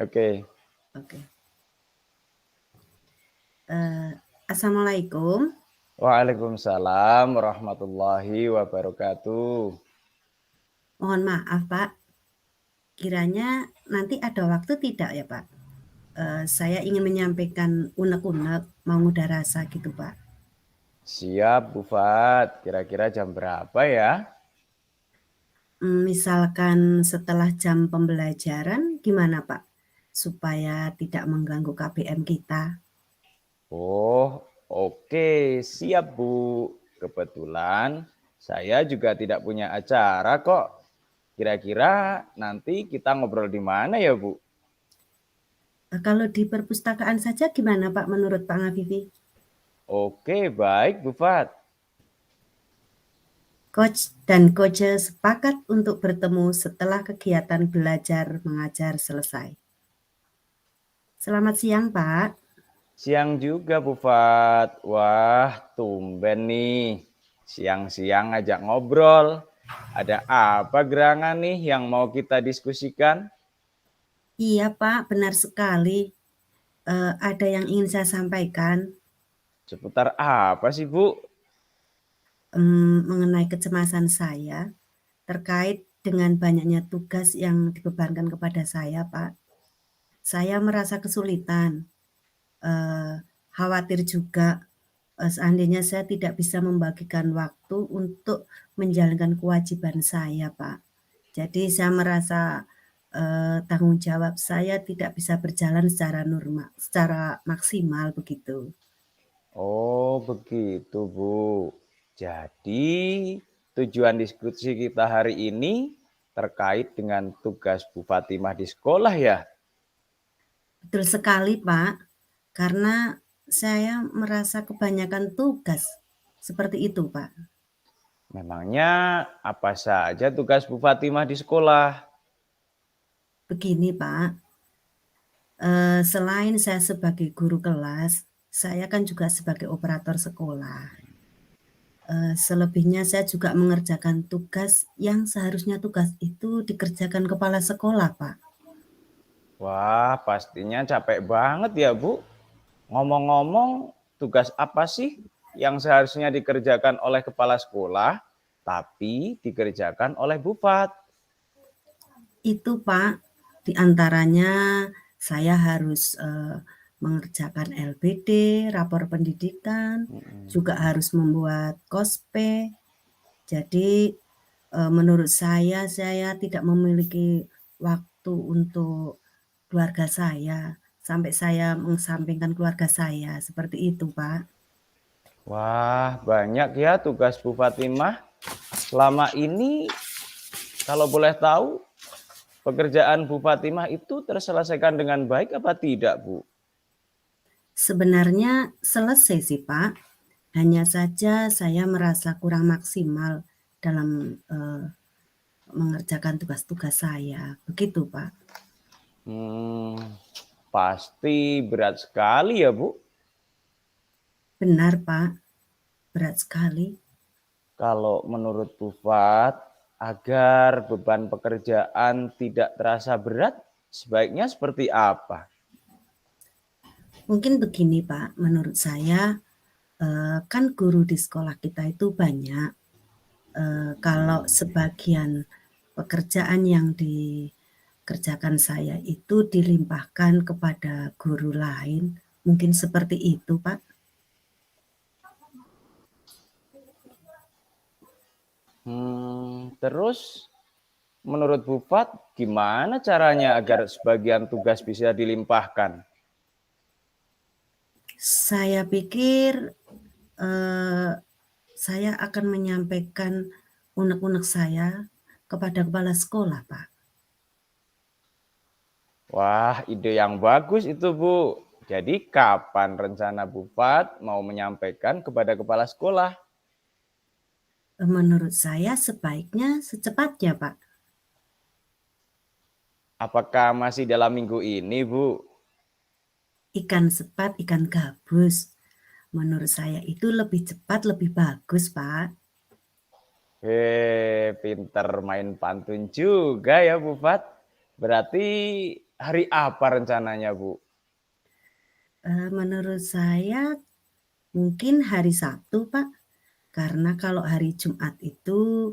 Oke. Oke. Assalamualaikum. Waalaikumsalam warahmatullahi wabarakatuh. Mohon maaf, Pak. Kiranya nanti ada waktu tidak ya, Pak? Saya ingin menyampaikan unek-unek, mau ngudar rasa gitu, Pak. Siap, Bu Fat. Kira-kira jam berapa ya? Misalkan setelah jam pembelajaran, gimana, Pak? Supaya tidak mengganggu KBM kita. Oh, oke. Siap, Bu. Kebetulan saya juga tidak punya acara kok. Kira-kira nanti kita ngobrol di mana ya, Bu? Kalau di perpustakaan saja gimana, Pak, menurut Pak Ngavivi? Oke, baik, Bu Fat. Coach dan coach sepakat untuk bertemu setelah kegiatan belajar mengajar selesai. Selamat siang, Pak. Siang juga, Bu Fat. Wah, tumben nih. Siang-siang ngajak ngobrol. Ada apa gerangan nih yang mau kita diskusikan? Iya, Pak, benar sekali. Ada yang ingin saya sampaikan Seputar apa sih, Bu? mengenai kecemasan saya terkait dengan banyaknya tugas yang dibebankan kepada saya, Pak. Saya merasa kesulitan, eh, khawatir juga seandainya saya tidak bisa membagikan waktu untuk menjalankan kewajiban saya, Pak. Jadi saya merasa tanggung jawab saya tidak bisa berjalan secara normal, secara maksimal begitu. Oh, begitu, Bu. Jadi, tujuan diskusi kita hari ini terkait dengan tugas Bu Fatimah di sekolah ya? Betul sekali, Pak. Karena saya merasa kebanyakan tugas. Seperti itu, Pak. Memangnya apa saja tugas Bu Fatimah di sekolah? Begini, Pak. Selain saya sebagai guru kelas, saya kan juga sebagai operator sekolah. Selebihnya saya juga mengerjakan tugas yang seharusnya tugas itu dikerjakan kepala sekolah, Pak. Wah, pastinya capek banget ya, Bu. Ngomong-ngomong, tugas apa sih yang seharusnya dikerjakan oleh kepala sekolah, tapi dikerjakan oleh Bufat? Itu, Pak, di antaranya saya harus mengerjakan LPD, rapor pendidikan, juga harus membuat KOSPE. Jadi menurut saya tidak memiliki waktu untuk keluarga saya, sampai saya mengesampingkan keluarga saya, seperti itu, Pak. Wah, banyak ya tugas Bu Fatimah. Selama ini, kalau boleh tahu, pekerjaan Bu Fatimah itu terselesaikan dengan baik apa tidak, Bu? Sebenarnya selesai sih, Pak. Hanya saja saya merasa kurang maksimal dalam mengerjakan tugas-tugas saya. Begitu, Pak. Pasti berat sekali ya, Bu. Benar, Pak. Berat sekali. Kalau menurut Bufat, agar beban pekerjaan tidak terasa berat, sebaiknya seperti apa? Mungkin begini, Pak. Menurut saya, kan guru di sekolah kita itu banyak. Kalau sebagian pekerjaan yang dikerjakan saya itu dilimpahkan kepada guru lain, mungkin seperti itu, Pak. Terus menurut Bufat, gimana caranya agar sebagian tugas bisa dilimpahkan? Saya pikir saya akan menyampaikan unek-unek saya kepada kepala sekolah, Pak. Wah, ide yang bagus itu, Bu. Jadi kapan rencana Bufat mau menyampaikan kepada kepala sekolah? Menurut saya sebaiknya secepatnya, Pak. Apakah masih dalam minggu ini, Bu? Ikan sepat, ikan gabus. Menurut saya itu lebih cepat, lebih bagus, Pak. Pinter main pantun juga ya, Bufat. Berarti hari apa rencananya, Bu? Menurut saya mungkin hari Sabtu, Pak. Karena kalau hari Jumat itu,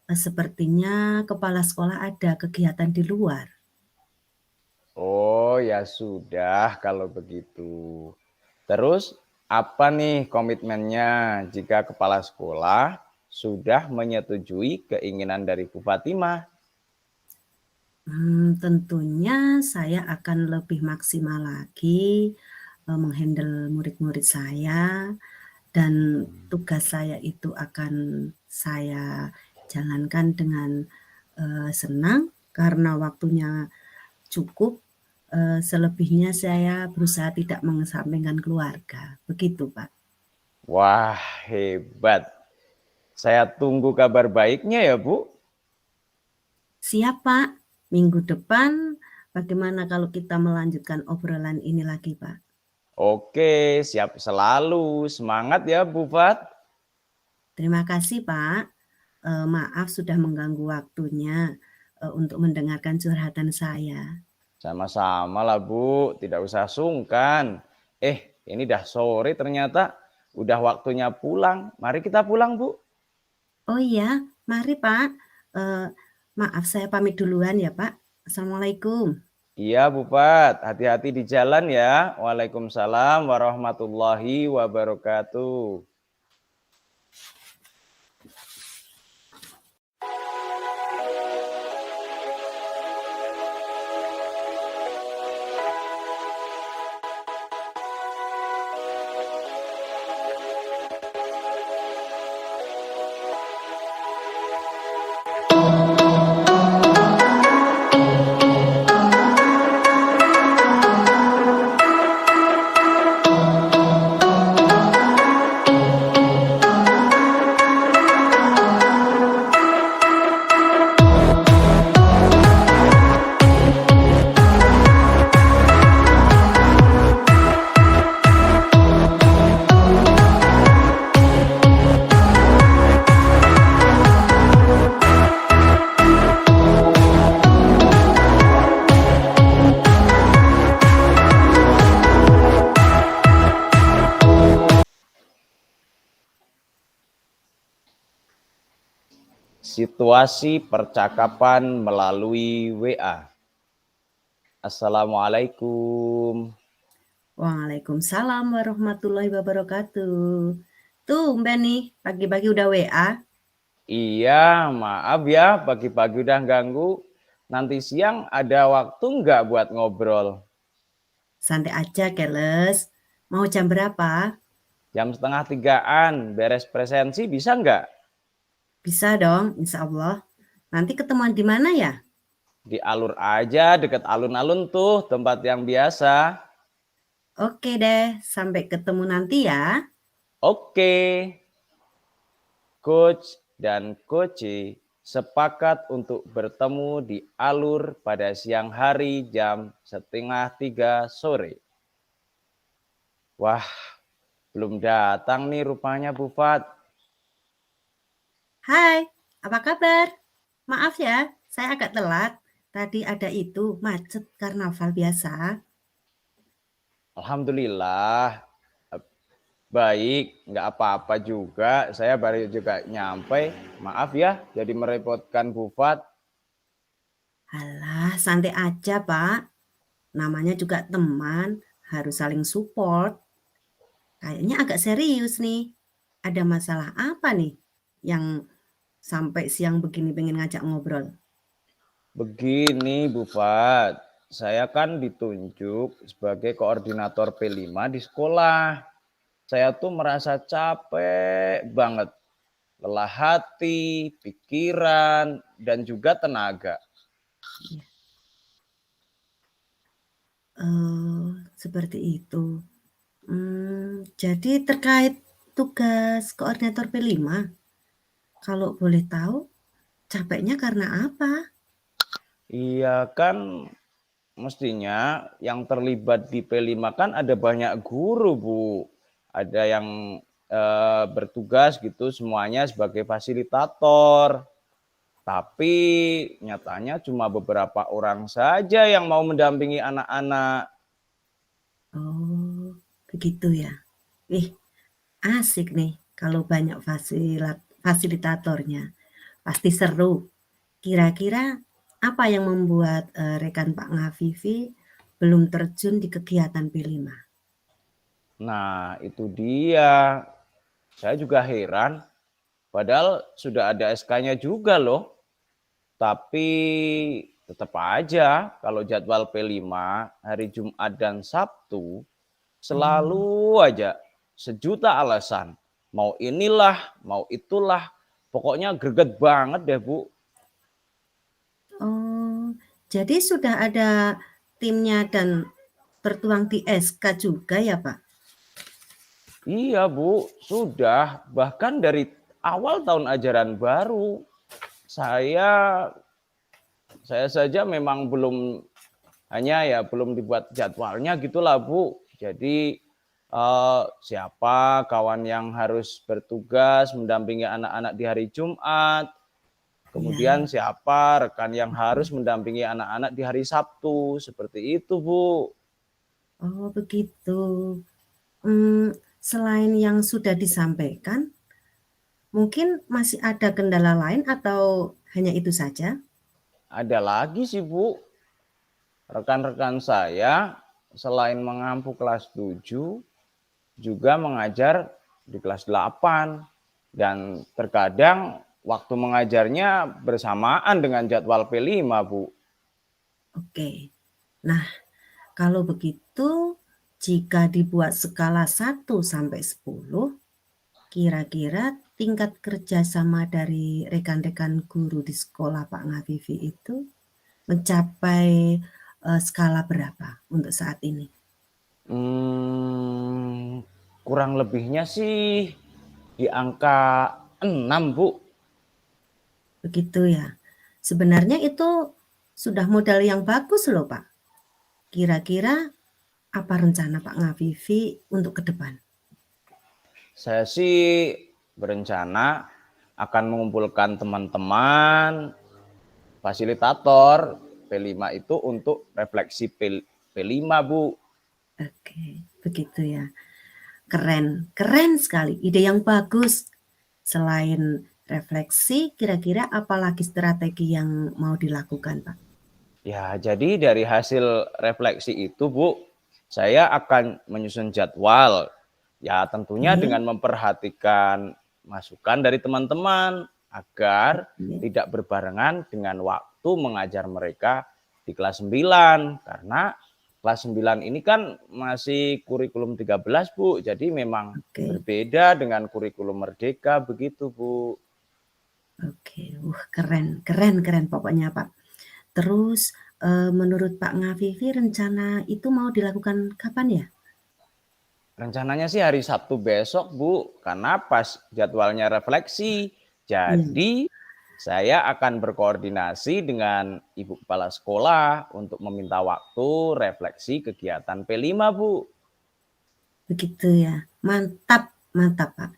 sepertinya kepala sekolah ada kegiatan di luar. Oh, ya sudah kalau begitu. Terus apa nih komitmennya jika kepala sekolah sudah menyetujui keinginan dari Bu Fatimah? Tentunya saya akan lebih maksimal lagi, meng-handle murid-murid saya dan tugas saya itu akan saya jalankan dengan, senang karena waktunya cukup, selebihnya saya berusaha tidak mengesampingkan keluarga, begitu, Pak. Wah, hebat. Saya tunggu kabar baiknya ya, Bu. Siap, Pak. Minggu depan bagaimana kalau kita melanjutkan obrolan ini lagi, Pak? Oke, siap selalu. Semangat ya, Bu Fat. Terima kasih, Pak. Maaf sudah mengganggu waktunya, untuk mendengarkan curhatan saya. Sama-sama lah, Bu. Tidak usah sungkan. Ini dah sore ternyata. Udah waktunya pulang. Mari kita pulang, Bu. Oh iya, mari, Pak. Maaf saya pamit duluan ya, Pak. Assalamualaikum. Iya, Bu Fat. Hati-hati di jalan ya. Waalaikumsalam warahmatullahi wabarakatuh. Situasi percakapan melalui WA. Assalamualaikum. Waalaikumsalam warahmatullahi wabarakatuh. Tumben nih, pagi-pagi udah WA. Iya, maaf ya pagi-pagi udah ganggu. Nanti siang ada waktu nggak buat ngobrol? Santai aja, Keles. Mau jam berapa? Jam 2:30 beres presensi bisa nggak? Bisa dong, insya Allah. Nanti ketemuan di mana ya? Di alur aja, deket alun-alun tuh, tempat yang biasa. Oke deh, sampai ketemu nanti ya. Oke. Coach dan Coach sepakat untuk bertemu di alur pada siang hari jam 2:30 sore. Wah, belum datang nih rupanya Bu Fat. Hai, apa kabar? Maaf ya, saya agak telat. Tadi ada itu, macet karnaval biasa. Alhamdulillah, baik, nggak apa-apa juga. Saya baru juga nyampe. Maaf ya, jadi merepotkan Bu Fat. Alah, santai aja, Pak. Namanya juga teman, harus saling support. Kayaknya agak serius nih. Ada masalah apa nih yang sampai siang begini pengen ngajak ngobrol? Begini Bu Fat, saya kan ditunjuk sebagai koordinator P5 di sekolah. Saya tuh merasa capek banget. Lelah hati, pikiran, dan juga tenaga. Seperti itu. Jadi terkait tugas koordinator P5, kalau boleh tahu capeknya karena apa? Iya kan mestinya yang terlibat di P5 kan ada banyak guru Bu. Ada yang bertugas gitu semuanya sebagai fasilitator. Tapi nyatanya cuma beberapa orang saja yang mau mendampingi anak-anak. Oh, begitu ya. Ih, asik nih kalau banyak fasilitatornya. Pasti seru. Kira-kira apa yang membuat, rekan Pak Ngavivi belum terjun di kegiatan P5? Nah, itu dia. Saya juga heran, padahal sudah ada SK-nya juga loh. Tapi tetap aja kalau jadwal P5 hari Jumat dan Sabtu Oh selalu aja sejuta alasan. Mau inilah, mau itulah. Pokoknya greget banget deh, Bu. oh, jadi sudah ada timnya dan tertuang di SK juga ya, Pak? Iya, Bu, sudah. Bahkan dari awal tahun ajaran baru, saya saya saja memang belum dibuat jadwalnya gitulah, Bu. Jadi siapa kawan yang harus bertugas mendampingi anak-anak di hari Jumat, kemudian Iya. siapa rekan yang harus mendampingi anak-anak di hari Sabtu, seperti itu, Bu. Oh, begitu. Selain yang sudah disampaikan, mungkin masih ada kendala lain atau hanya itu saja? Ada lagi sih, Bu. Rekan-rekan saya selain mengampu kelas 7 juga mengajar di kelas 8 dan terkadang waktu mengajarnya bersamaan dengan jadwal P5, Bu. Oke. Nah, kalau begitu, jika dibuat skala 1 sampai 10, kira-kira tingkat kerjasama dari rekan-rekan guru di sekolah Pak Ngavivi itu mencapai skala berapa untuk saat ini? Kurang lebihnya sih di angka 6, Bu. Begitu ya. Sebenarnya itu sudah modal yang bagus loh Pak. Kira-kira apa rencana Pak Ngavivi untuk ke depan? Saya sih berencana akan mengumpulkan teman-teman fasilitator P5 itu untuk refleksi P5, Bu. Oke, begitu ya. Keren, keren sekali. Ide yang bagus. Selain refleksi, kira-kira apalagi strategi yang mau dilakukan, Pak? Ya, jadi dari hasil refleksi itu, Bu, saya akan menyusun jadwal. Ya, tentunya Oke, dengan memperhatikan masukan dari teman-teman agar oke, tidak berbarengan dengan waktu mengajar mereka di kelas 9. Karena kelas 9 ini kan masih kurikulum 13, Bu. Jadi memang oke, berbeda dengan kurikulum merdeka begitu, Bu. oke. Keren, keren, keren pokoknya, Pak. Terus, menurut Pak Ngavivi rencana itu mau dilakukan kapan ya? Rencananya sih hari Sabtu besok, Bu, karena pas jadwalnya refleksi. Iya. Jadi saya akan berkoordinasi dengan Ibu Kepala Sekolah untuk meminta waktu refleksi kegiatan P5, Bu. Begitu ya. Mantap, mantap, Pak.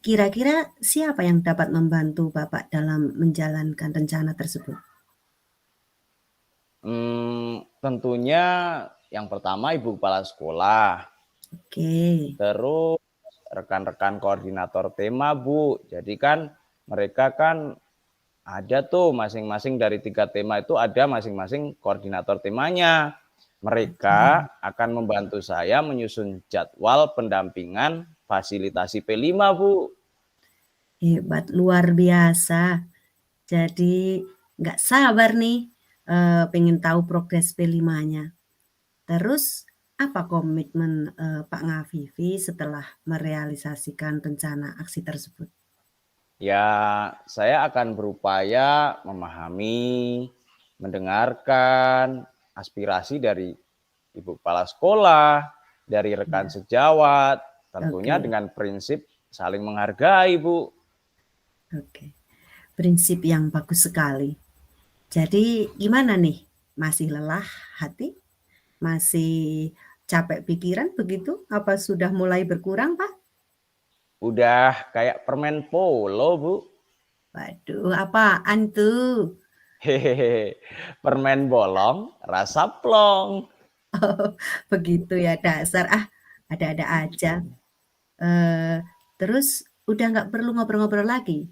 Kira-kira siapa yang dapat membantu Bapak dalam menjalankan rencana tersebut? Tentunya yang pertama Ibu Kepala Sekolah, Oke, terus rekan-rekan koordinator tema, Bu. Jadi kan mereka kan ada tuh masing-masing dari 3 tema itu ada masing-masing koordinator temanya. Mereka oke. akan membantu saya menyusun jadwal pendampingan fasilitasi P5, Bu. Hebat, luar biasa. Jadi nggak sabar nih, pengen tahu progres P5-nya. Terus apa komitmen, Pak Ngavivi setelah merealisasikan rencana aksi tersebut? Ya, saya akan berupaya memahami, mendengarkan aspirasi dari Ibu Kepala Sekolah, dari rekan Ya, sejawat, tentunya oke, dengan prinsip saling menghargai, Bu. oke. Prinsip yang bagus sekali. Jadi gimana nih? Masih lelah hati? Masih capek pikiran begitu? Apa sudah mulai berkurang, Pak? Udah kayak permen polo, Bu. Waduh, apaan tuh? Hehehe, permen bolong rasa plong. Oh, begitu ya, dasar, ada-ada aja. Eee, terus udah nggak perlu ngobrol-ngobrol lagi?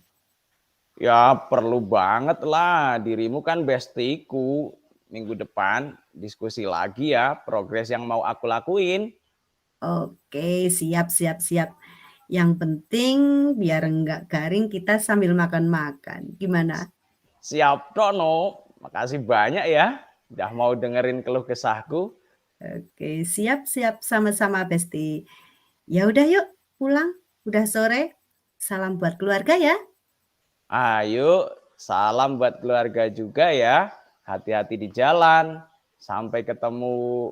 Ya perlu banget lah, dirimu kan bestiku. Minggu depan diskusi lagi ya progres yang mau aku lakuin. Oke, siap siap siap. Yang penting biar nggak garing kita sambil makan-makan, gimana? Siap Dono, makasih banyak ya udah mau dengerin keluh kesahku. Oke, siap siap, sama-sama Besti. Ya udah yuk pulang, udah sore. Salam buat keluarga ya. Ayo, salam buat keluarga juga ya. Hati-hati di jalan. Sampai ketemu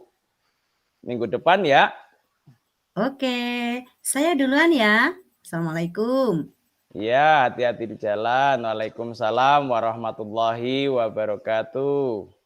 minggu depan ya. Oke, saya duluan ya. Assalamualaikum. Ya, hati-hati di jalan. Waalaikumsalam warahmatullahi wabarakatuh.